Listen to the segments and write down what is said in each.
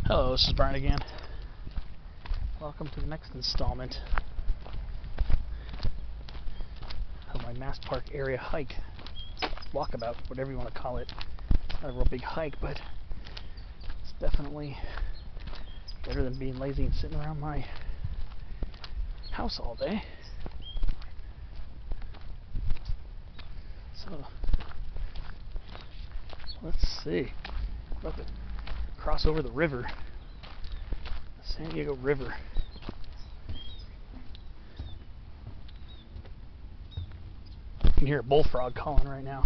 Hello, this is Brian again. Welcome to the next installment of my Mast Park area hike, walkabout, whatever you want to call it. It's not a real big hike, but it's definitely better than being lazy and sitting around my house all day. So, let's see. I'm about to cross over the river, the San Diego River. You can hear a bullfrog calling right now.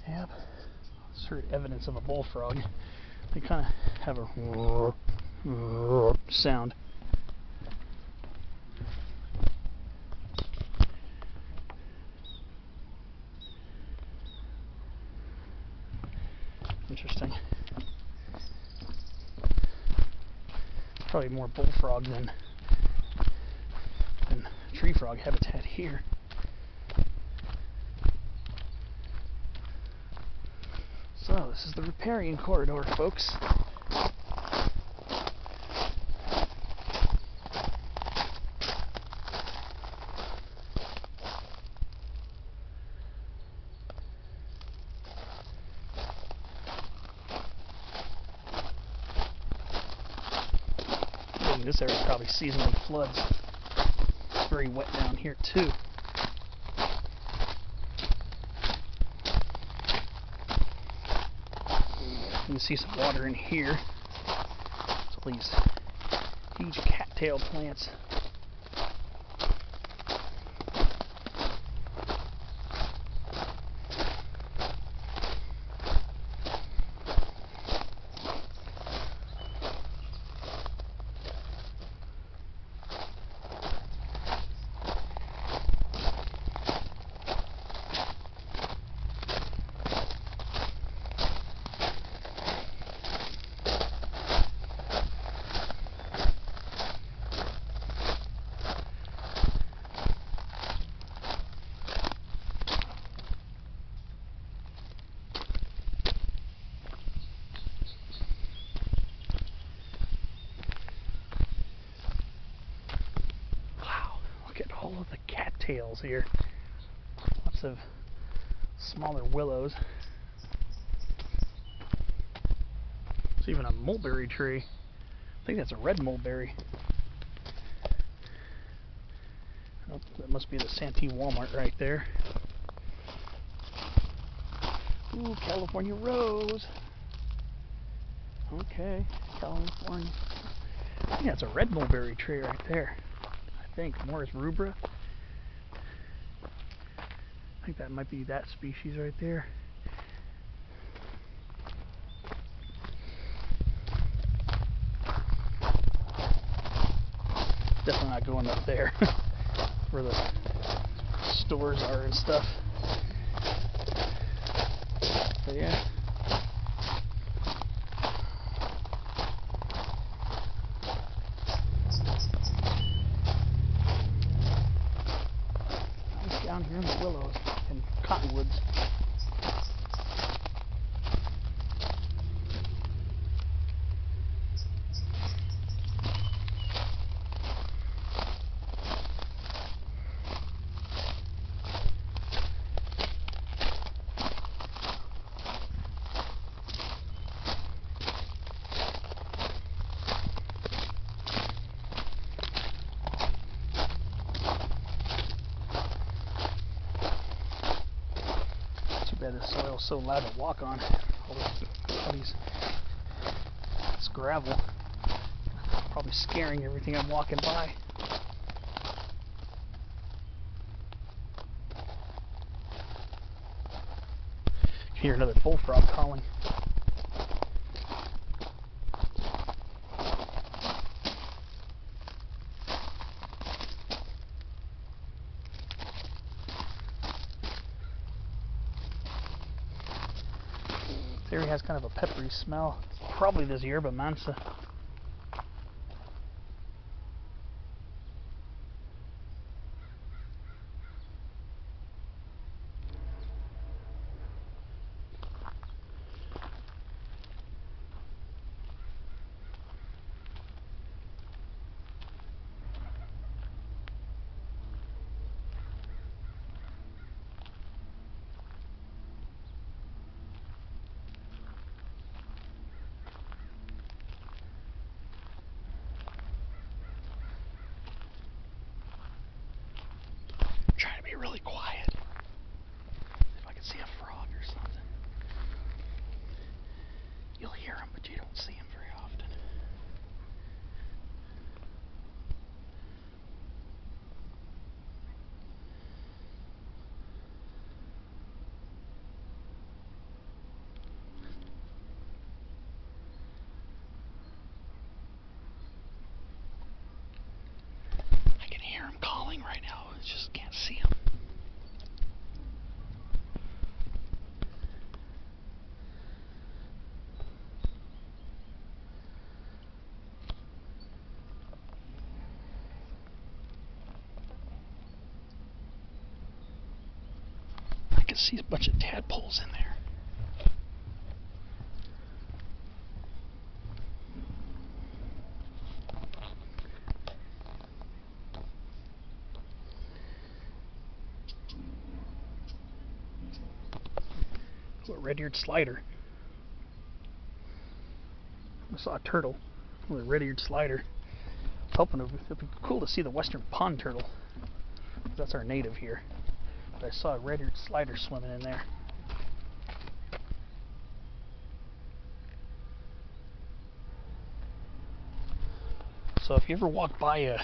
Yep, sort of evidence of a bullfrog. They kind of have a sound. Interesting. Probably more bullfrog than tree frog habitat here. So this is the Riparian Corridor, folks. This area probably seasonally floods. It's very wet down here too. You can see some water in here. It's all these huge cattail plants. All of the cattails here. Lots of smaller willows. There's even a mulberry tree. I think that's a red mulberry. Oh, that must be the Santee Walmart right there. Ooh, California rose. Okay, California. I think that's a red mulberry tree right there. I think Morris rubra. I think that might be that species right there. Definitely not going up there where the stores are and stuff. But yeah. Down here in the willows and cottonwoods. This soil's so loud to walk on. All these, this gravel, probably scaring everything I'm walking by. You can hear another bullfrog calling. This area has kind of a peppery smell. Probably this yerba mansa. get really quiet. If I could see a frog or something. You'll hear them, but you don't see them very often. I can hear them calling right now. I just can't see them. I can see a bunch of tadpoles in there. A red-eared slider. I saw a turtle with a red-eared slider. I was hoping it'd be cool to see the western pond turtle. That's our native here. But I saw a red-eared slider swimming in there. So if you ever walk by a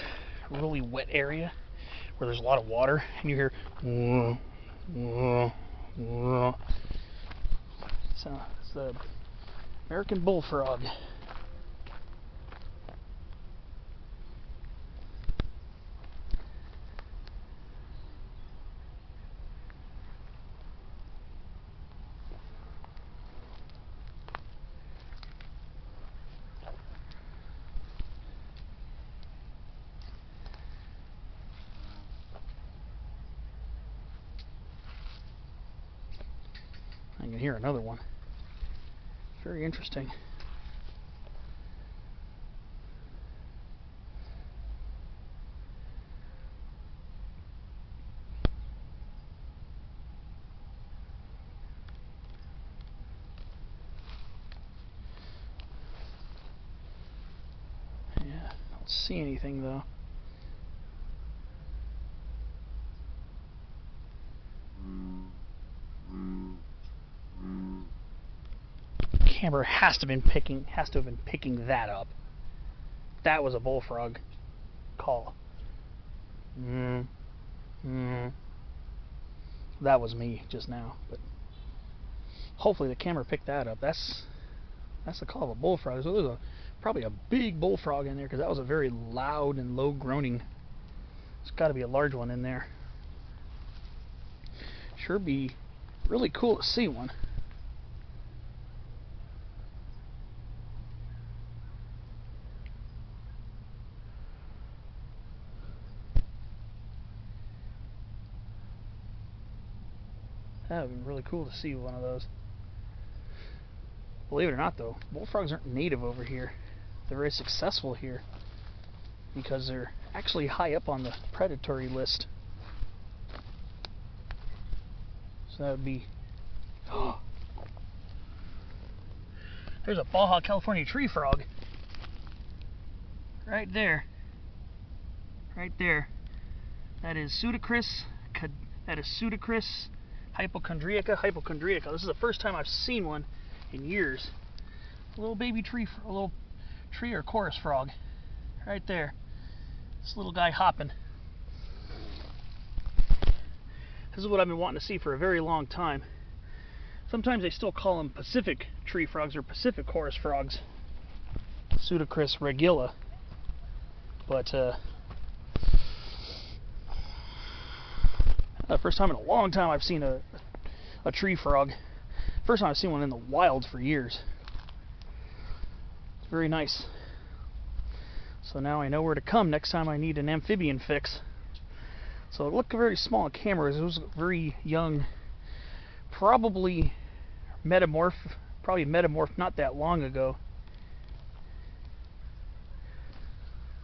really wet area where there's a lot of water and you hear so it's the American bullfrog. I can hear another one. Very interesting. Yeah, I don't see anything though. Camera has to have been picking that up. That was a bullfrog call. That was me just now, but hopefully the camera picked that up. That's the call of a bullfrog. So there's probably a big bullfrog in there because that was a very loud and low groaning. There's got to be a large one in there. Sure be really cool to see one. That would be really cool to see one of those. Believe it or not though, bullfrogs aren't native over here. They're very successful here because they're actually high up on the predatory list. So that would be... There's a Baja California tree frog. Right there. Right there. That is Pseudocris hypochondriaca. This is the first time I've seen one in years. A little baby tree, a little tree or chorus frog. Right there. This little guy hopping. This is what I've been wanting to see for a very long time. Sometimes they still call them Pacific tree frogs or Pacific chorus frogs. Pseudocris regula. But the first time in a long time I've seen a tree frog. First time I've seen one in the wild for years. It's very nice. So now I know where to come next time I need an amphibian fix. So it looked very small on camera. It was very young. Probably metamorphed not that long ago.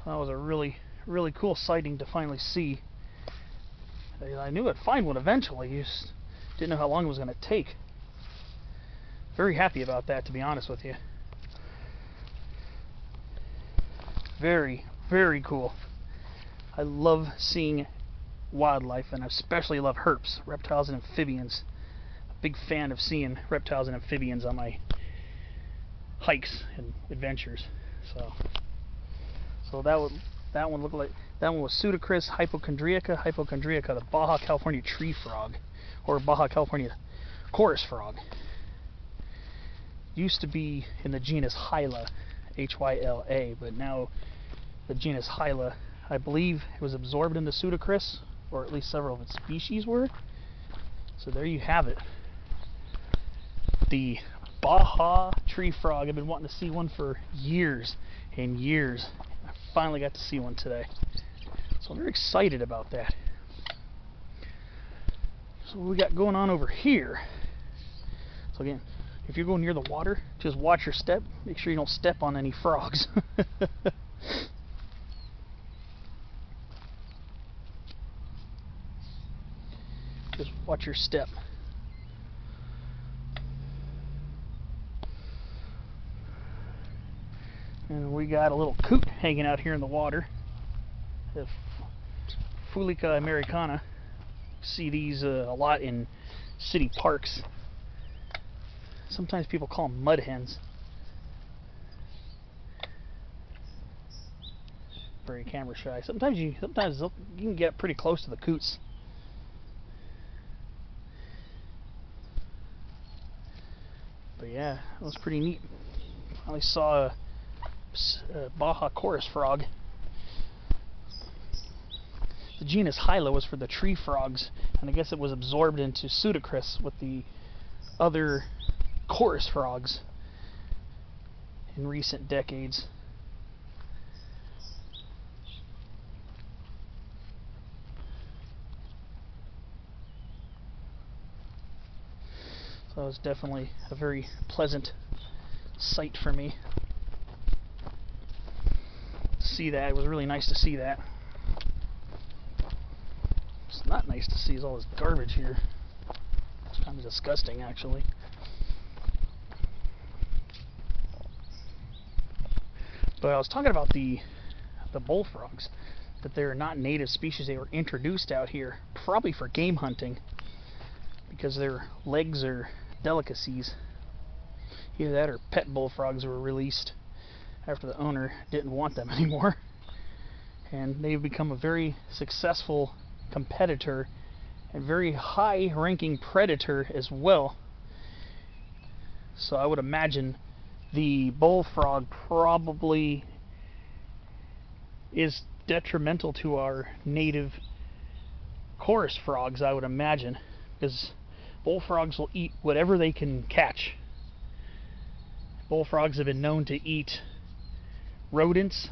That was a really, really cool sighting to finally see. I knew I'd find one eventually, just didn't know how long it was going to take. Very happy about that, to be honest with you. Very, very cool. I love seeing wildlife, and I especially love herps, reptiles and amphibians. Big fan of seeing reptiles and amphibians on my hikes and adventures. So that one looked like, that one was Pseudocris hypochondriaca. Hypochondriaca, the Baja California tree frog, or Baja California chorus frog. Used to be in the genus Hyla, Hyla, but now the genus Hyla, I believe, it was absorbed into Pseudocris, or at least several of its species were. So there you have it. The Baja tree frog. I've been wanting to see one for years and years. I finally got to see one today. So I'm very excited about that. So what we got going on over here. So again, if you're going near the water, just watch your step. Make sure you don't step on any frogs. Just watch your step. And we got a little coot hanging out here in the water. The Fulica americana. See these a lot in city parks. Sometimes people call them mud hens. Very camera shy. Sometimes you can get pretty close to the coots. But yeah, that was pretty neat. Finally saw a Baja chorus frog. The genus Hyla was for the tree frogs, and I guess it was absorbed into Pseudocris with the other chorus frogs in recent decades. So it was definitely a very pleasant sight for me to see that. It was really nice to see that. What's not nice to see is all this garbage here. It's kind of disgusting, actually. But I was talking about the bullfrogs, that they're not native species. They were introduced out here, probably for game hunting, because their legs are delicacies. Either that or pet bullfrogs were released after the owner didn't want them anymore. And they've become a very successful competitor and very high-ranking predator as well. So I would imagine the bullfrog probably is detrimental to our native chorus frogs, I would imagine, because bullfrogs will eat whatever they can catch. Bullfrogs have been known to eat rodents,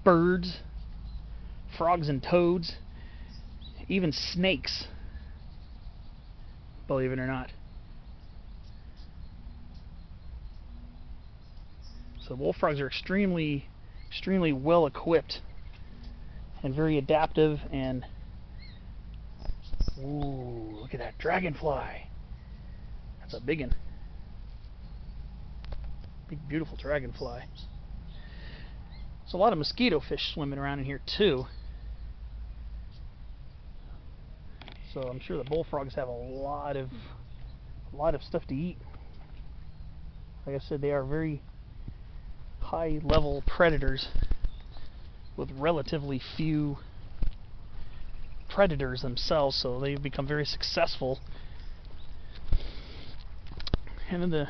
birds, frogs and toads, even snakes, believe it or not. So bullfrogs are extremely well equipped and very adaptive. And ooh, look at that dragonfly. That's a big one. Big beautiful dragonfly. There's a lot of mosquito fish swimming around in here too. So I'm sure the bullfrogs have a lot of stuff to eat. Like I said, they are very high-level predators with relatively few predators themselves, so they've become very successful. And then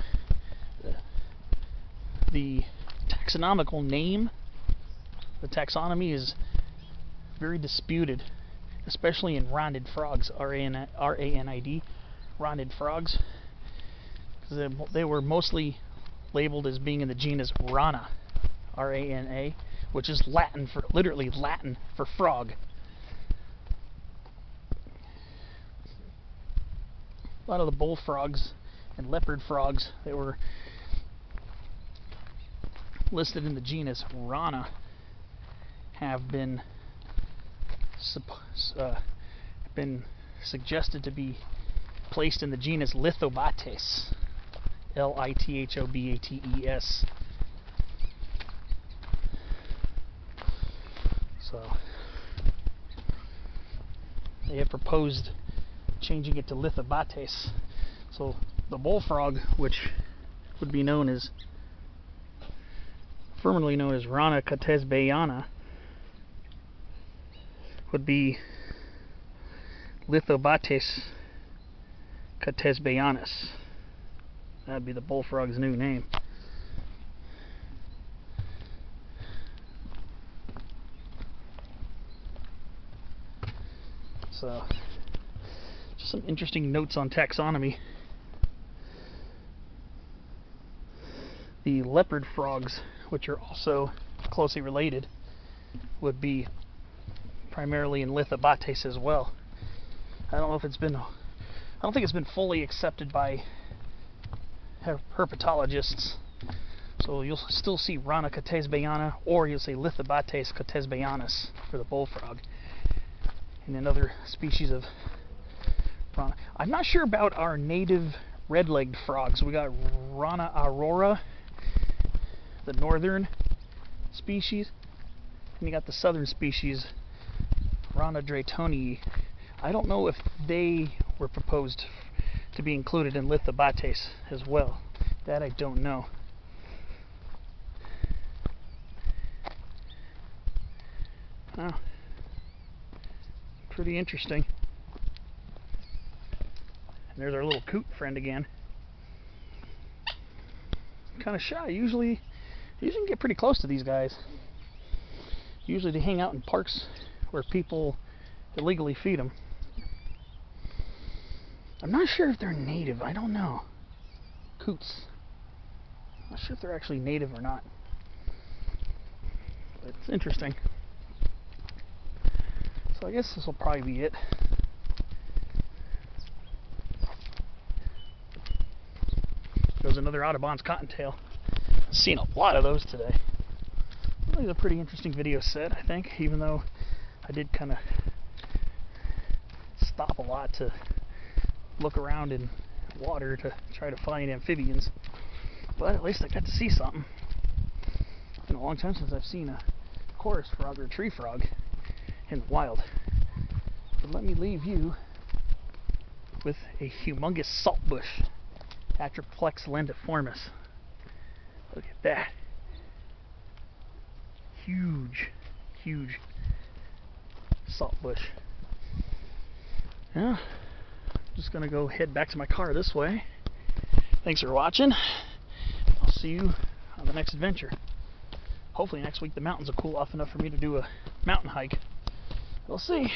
the taxonomical name, the taxonomy is very disputed, especially in rondid frogs, R-A-N-I-D, rondid frogs, because they were mostly labeled as being in the genus Rana, R-A-N-A, which is Latin for, literally Latin for frog. A lot of the bullfrogs and leopard frogs that were listed in the genus Rana have been suggested to be placed in the genus Lithobates, L-I-T-H-O-B-A-T-E-S. So they have proposed changing it to Lithobates. So the bullfrog, which would be known as, formerly known as Rana catesbeiana, would be Lithobates catesbeianus. That would be the bullfrog's new name. So, just some interesting notes on taxonomy. The leopard frogs, which are also closely related, would be primarily in Lithobates as well. I don't think it's been fully accepted by herpetologists. So you'll still see Rana catesbeiana, or you'll say Lithobates catesbeianus for the bullfrog. And another species of Rana. I'm not sure about our native red-legged frogs. We got Rana aurora, the northern species, and you got the southern species, Rana draytonii. I don't know if they were proposed to be included in Lithobates as well. That I don't know. Oh, pretty interesting. And there's our little coot friend again. Kind of shy. Usually you can get pretty close to these guys. Usually they hang out in parks where people illegally feed them. I'm not sure if they're native. I don't know. Coots. I'm not sure if they're actually native or not. But it's interesting. So I guess this will probably be it. There's another Audubon's cottontail. I've seen a lot of those today. It was a pretty interesting video set, I think, even though I did kind of stop a lot to look around in water to try to find amphibians. But at least I got to see something. It's been a long time since I've seen a chorus frog or a tree frog in the wild. But let me leave you with a humongous saltbush, Atriplex lentiformis. Look at that. Huge, huge saltbush. Yeah, just gonna go head back to my car this way. Thanks for watching. I'll see you on the next adventure. Hopefully next week the mountains will cool off enough for me to do a mountain hike. We'll see.